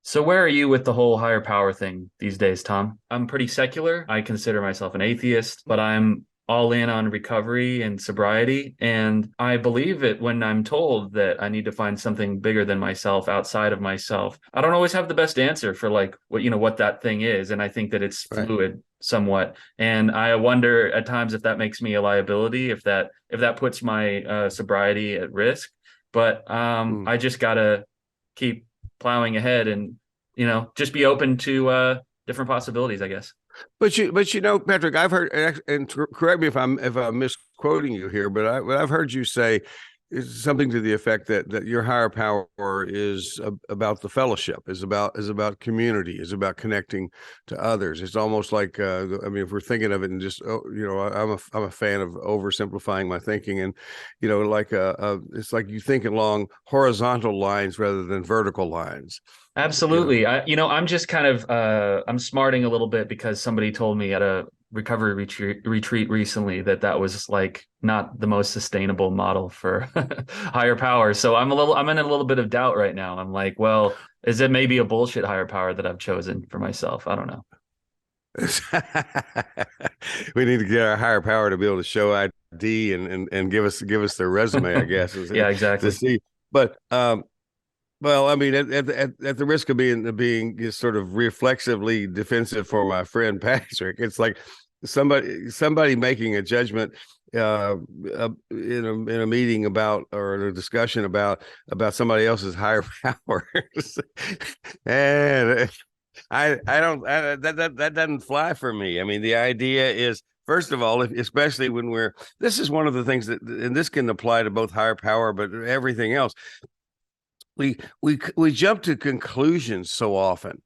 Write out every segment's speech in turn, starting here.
So where are you with the whole higher power thing these days, Tom? I'm pretty secular. I consider myself an atheist, but I'm all in on recovery and sobriety. And I believe it when I'm told that I need to find something bigger than myself, outside of myself. I don't always have the best answer for like what that thing is. And I think that it's Right. fluid somewhat. And I wonder at times if that makes me a liability, if that puts my sobriety at risk. But Mm. I just gotta keep plowing ahead and just be open to different possibilities, I guess. But Patrick, I've heard, and correct me if I'm misquoting you here, but I've heard you say is something to the effect that your higher power is about the fellowship, is about community, is about connecting to others. It's almost like I mean, if we're thinking of it and just I'm a fan of oversimplifying my thinking, and like it's like you think along horizontal lines rather than vertical lines. You know. Absolutely. I'm just kind of I'm smarting a little bit because somebody told me at a recovery retreat recently that was like not the most sustainable model for higher power. So I'm in a little bit of doubt right now. I'm like, well, is it maybe a bullshit higher power that I've chosen for myself? I don't know. We need to get our higher power to be able to show ID and give us their resume, I guess, Yeah, to exactly. see. But well, I mean, at the risk of being just sort of reflexively defensive for my friend Patrick, it's like somebody making a judgment in a meeting about or in a discussion about somebody else's higher powers, and I don't that doesn't fly for me. I mean, the idea is. First of all, especially when this is one of the things and this can apply to both higher power, but everything else we jump to conclusions so often.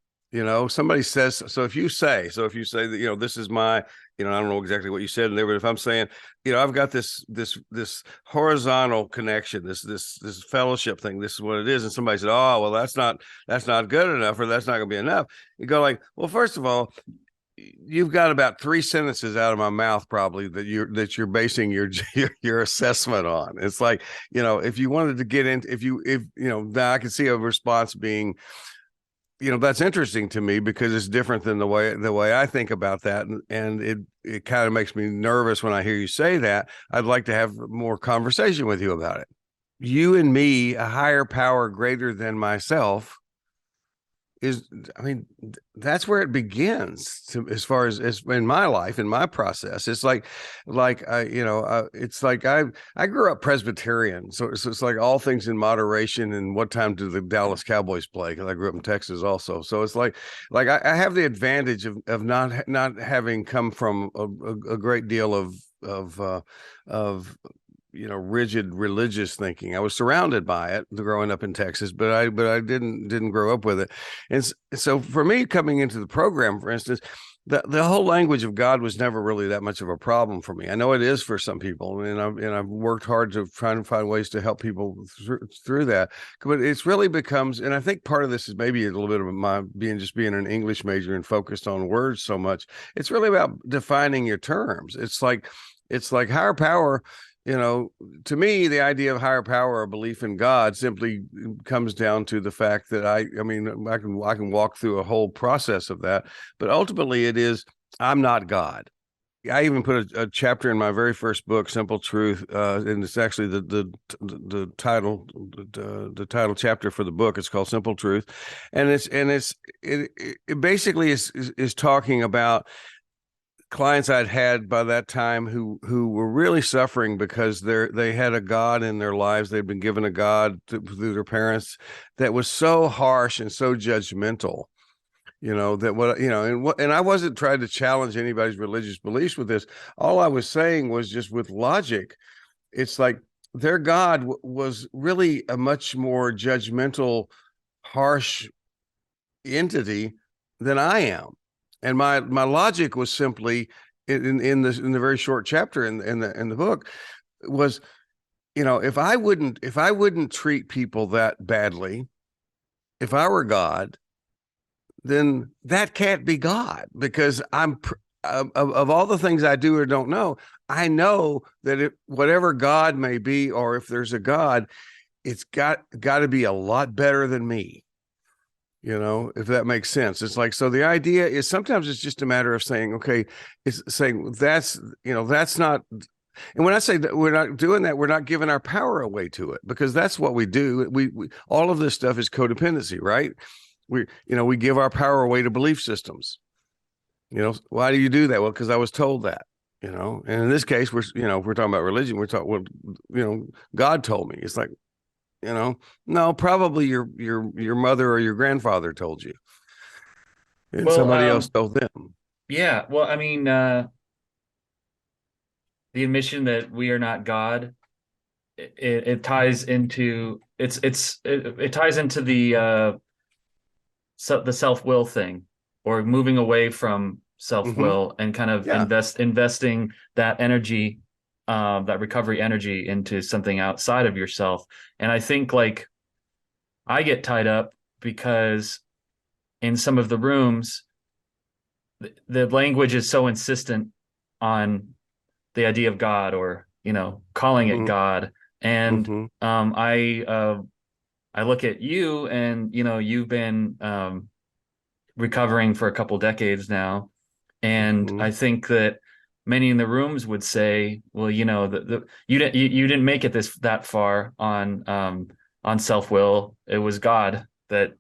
Somebody says, so if you say that, this is my, I don't know exactly what you said in there, but if I'm saying, I've got this horizontal connection, this fellowship thing, this is what it is, and somebody said, oh well, that's not good enough, or that's not going to be enough. You go like, well, first of all, you've got about three sentences out of my mouth probably that you're basing your assessment on. It's like, if you wanted to get into, if now I can see a response being, that's interesting to me because it's different than the way I think about that, and it kind of makes me nervous when I hear you say that. I'd like to have more conversation with you about it. You and me, a higher power greater than myself, is, I mean, that's where it begins as far as in my life, in my process. It's like it's like I grew up Presbyterian, so it's like all things in moderation. And what time do the Dallas Cowboys play? Because I grew up in Texas also, so it's like I have the advantage of not having come from a great deal of rigid religious thinking. I was surrounded by it growing up in Texas, but I didn't grow up with it. And so for me, coming into the program, for instance, the whole language of God was never really that much of a problem for me. I know it is for some people, and I've worked hard to try and find ways to help people through that. But it's really becomes, and I think part of this is maybe a little bit of my being an English major and focused on words so much. It's really about defining your terms. It's like higher power. To me, the idea of higher power or belief in God simply comes down to the fact that I mean, I can walk through a whole process of that, but ultimately it is, I'm not God. I even put a chapter in my very first book, Simple Truth, and it's actually the title chapter for the book. It's called Simple Truth, and it basically is talking about clients I'd had by that time who were really suffering because they had a God in their lives. They'd been given a God through their parents that was so harsh and so judgmental. That what and I wasn't trying to challenge anybody's religious beliefs with this. All I was saying was just with logic. It's like their God was really a much more judgmental, harsh entity than I am. And my logic was simply in the very short chapter in the book was, if I wouldn't treat people that badly, if I were God, then that can't be God, because of all the things I do or don't know, I know that whatever God may be, or if there's a God, it's got to be a lot better than me. if that makes sense. It's like, so the idea is sometimes it's just a matter of saying, okay, it's saying that's not. And when I say that we're not doing that, we're not giving our power away to it, because that's what we do. We all of this stuff is codependency, right? We give our power away to belief systems. Why do you do that? Well, because I was told that. And in this case, if we're talking about religion, we're talking, God told me. It's like, no, probably your mother or your grandfather told you, and Well, somebody else told them. yeah. Well, I mean, the admission that we are not God, it ties into it ties into the self-will thing, or moving away from Hmm. self-will and kind of Yeah. investing that energy, that recovery energy into something outside of yourself. And I think like I get tied up because in some of the rooms, the language is so insistent on the idea of God, or calling it Hmm. God. And Hmm. I look at you, and you've been recovering for a couple decades now, and Hmm. I think that many in the rooms would say, well, you didn't make it that far on self will. It was God that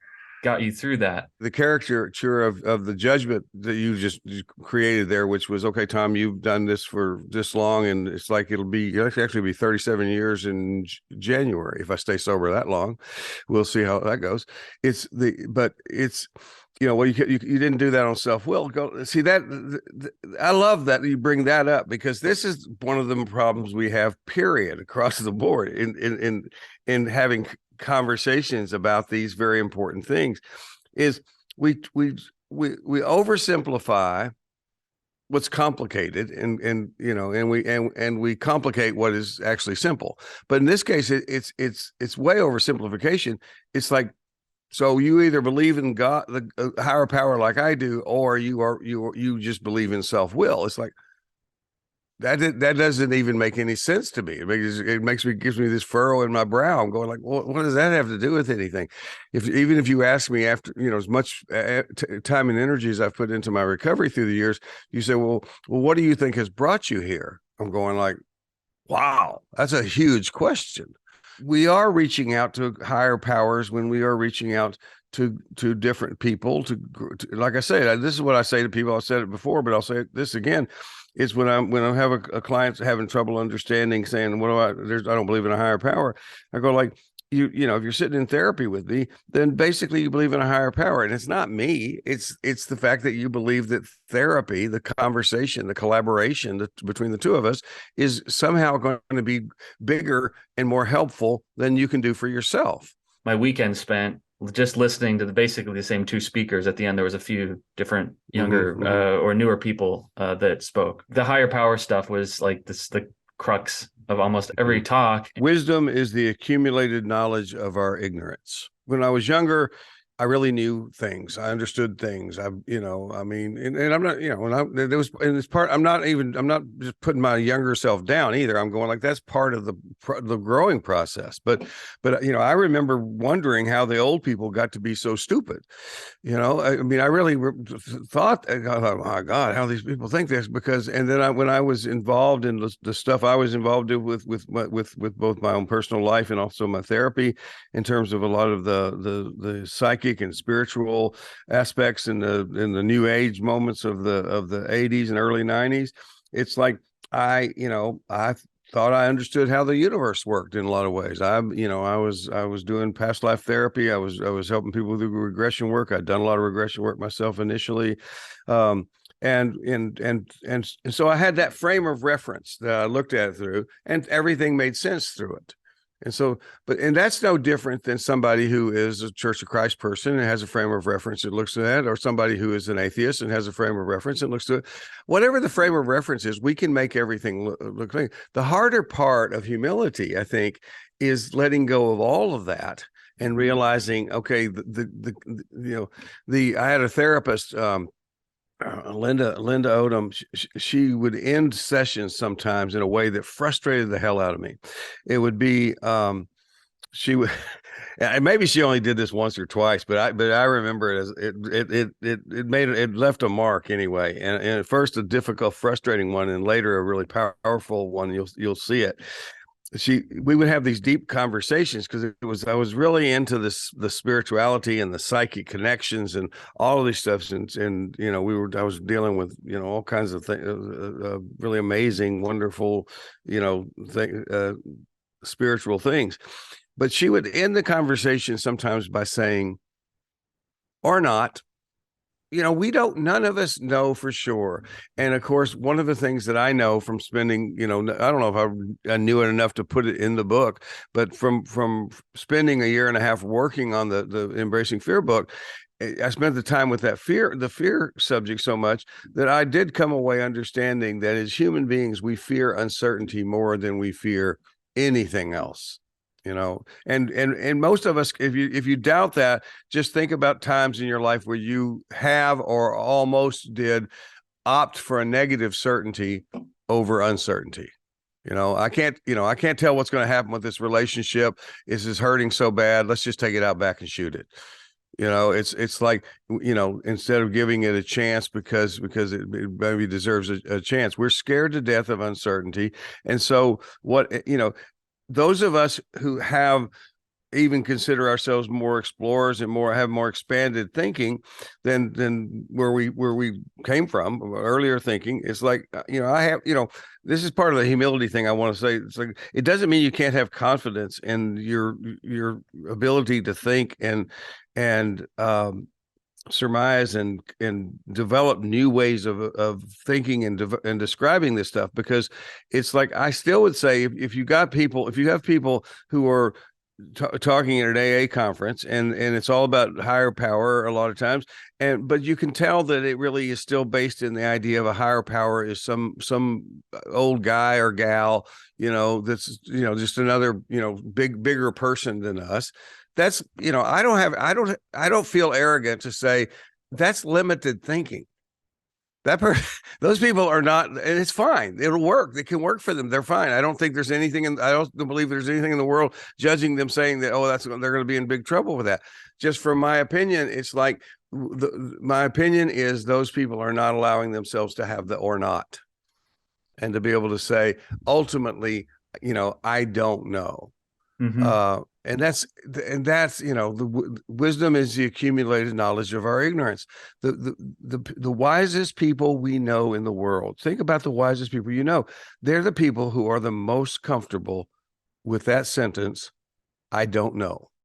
got you through that. The caricature of the judgment that you just created there, which was, okay, Tom, you've done this for this long, and it's like it'll actually be 37 years in January if I stay sober that long. We'll see how that goes. But it's well, you didn't do that on self-will. Go see that. I love that you bring that up, because this is one of the problems we have, period, across the board in having conversations about these very important things. Is we oversimplify what's complicated, and we complicate what is actually simple. But in this case, it's way oversimplification. It's like, so you either believe in God, the higher power, like I do, or you just believe in self-will. It's like that doesn't even make any sense to me. Gives me this furrow in my brow. I'm going like, well, what does that have to do with anything? Even if you ask me after, as much time and energy as I've put into my recovery through the years, you say, well, what do you think has brought you here? I'm going like, wow, that's a huge question. We are reaching out to higher powers when we are reaching out to different people. Like I said, this is what I say to people. I said it before, but I'll say this again. Is when I have a client having trouble understanding, saying, "What do I don't believe in a higher power." I go like, if you're sitting in therapy with me, then basically you believe in a higher power, and it's not me. It's the fact that you believe that therapy, the conversation, the collaboration between the two of us, is somehow going to be bigger and more helpful than you can do for yourself. My weekend spent just listening to basically the same two speakers. At the end, there was a few different Mm-hmm, younger mm-hmm. or newer people that spoke. The higher power stuff was like the crux of almost every talk. Wisdom is the accumulated knowledge of our ignorance. When I was younger, I really knew things. I understood things. I mean, and I'm not, when there was, and it's part, I'm not just putting my younger self down either. I'm going like, that's part of the growing process. But, I remember wondering how the old people got to be so stupid. I mean, I really thought, oh my God, how these people think this, and then when I was involved in the stuff I was involved in with both my own personal life and also my therapy, in terms of a lot of the psychic and spiritual aspects in the new age moments of the 80s and early 90s, it's like I thought I understood how the universe worked in a lot of ways. I was doing past life therapy. I was helping people with regression work. I'd done a lot of regression work myself initially. And so I had that frame of reference that I looked at it through, and everything made sense through it. And so, and that's no different than somebody who is a Church of Christ person and has a frame of reference that looks at that, or somebody who is an atheist and has a frame of reference and looks to it. Whatever the frame of reference is, we can make everything look like. The harder part of humility, I think, is letting go of all of that and realizing, okay, I had a therapist, Linda Odom. She would end sessions sometimes in a way that frustrated the hell out of me. It would be, she would, and maybe she only did this once or twice, but I remember it as it made it left a mark anyway. And at first a difficult, frustrating one, and later a really powerful one. You'll see it. We would have these deep conversations because I was really into the spirituality and the psychic connections and all of these stuff, and I was dealing with all kinds of things, really amazing, wonderful, spiritual things. But she would end the conversation sometimes by saying, or not, none of us know for sure. And of course, one of the things that I know from spending, I don't know if I knew it enough to put it in the book, but from spending a year and a half working on the Embracing Fear book, I spent the time with the fear subject so much that I did come away understanding that as human beings, we fear uncertainty more than we fear anything else. And most of us, if you doubt that, just think about times in your life where you have or almost did opt for a negative certainty over uncertainty. I can't tell what's going to happen with this relationship. Is this hurting so bad? Let's just take it out back and shoot it. It's like, instead of giving it a chance because it maybe deserves a chance, we're scared to death of uncertainty. And so those of us who have even consider ourselves more explorers and have more expanded thinking than where we came from earlier thinking. It's like, I have, this is part of the humility thing I want to say. It's like, it doesn't mean you can't have confidence in your ability to think and surmise and develop new ways of thinking and describing this stuff, because it's like, I still would say, if you have people who are talking at an AA conference and it's all about higher power a lot of times, but you can tell that it really is still based in the idea of a higher power is some old guy or gal, that's just another bigger person than us. That's, I don't feel arrogant to say that's limited thinking. Those people are not, and it's fine. It'll work. It can work for them. They're fine. I don't think there's anything I don't believe there's anything in the world judging them saying that, they're going to be in big trouble with that. Just from my opinion, it's like, my opinion is those people are not allowing themselves to have the or not, and to be able to say, ultimately, I don't know. Mm-hmm. And that's the wisdom is the accumulated knowledge of our ignorance. The wisest people we know in the world, think about the wisest people they're the people who are the most comfortable with that sentence, I don't know.